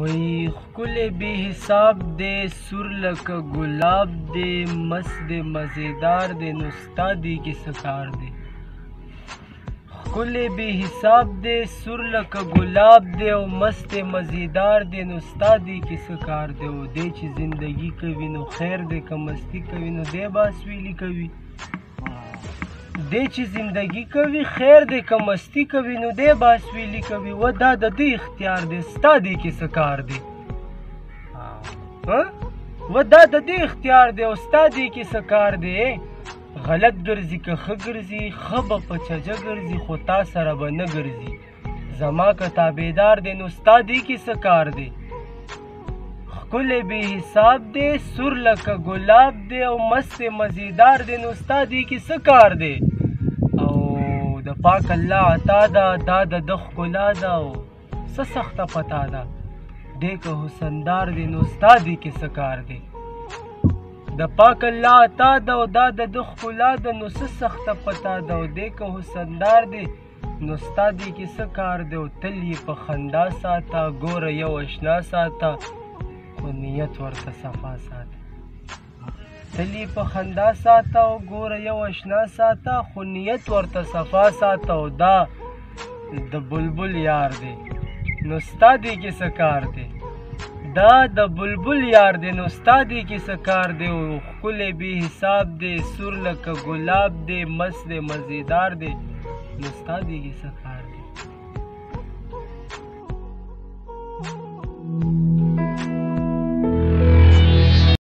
وی ښکلی بې حساب دی سور لکه ګلاب دی مست دی مزیدار دی نو ستا دی کې څه کار دی ښکلی بې حساب دی سور لکه ګلاب دی او مست دی مزیدار دی نو ستا دی کې څه کار دی او دی چې زندګي کوي نو خیر دی که مستی کوي نو دی باسویلي کوي دی چې زندگی کوي خیر دی که مستی کوي نو دی باسویلي کوي و دا د دې اختیار دی ستا دی کې څه کار دی و دا د دې اختیار دی او ستا دی کې څه کار دی غلط ګرځي که ښه ګرځي ښه به په چجه ګرځي خو تا سره به نه ګرځي زما که تابعدار دی نو ستا دی کې څه کار دی ښکلی بې حساب دی سور لکه ګلاب دی او مست مزیدار دی نو ستا دی کې څه کار دی او د پاک الله عطا ده دا د ده ښکلا ده او څه سخته پتا ده دی که حسندار دی نو ستا دی کې څه کار دی د پاک الله عطا ده او دا د ده ښکلا ده نو څه سخته پتا ده او دی که حسندار دی نو ستا دی کې څه کار دی او تل یې په خندا ساته ګوره یو اشنا ساته خو نیت ورته صفا ساته تل یې په خندا ساته او ګوره یو اشنا ساته خو نیت ورته صفا ساته او دا د بلبل یار دی نو ستا دی کې څه کار دی دا د بلبل یار دی نو ستا دی کې څه کار دی او ښکلی بې حساب دی سور لکه ګلاب دی مست دی مزیدار دی نو ستا دی کې څه کار دی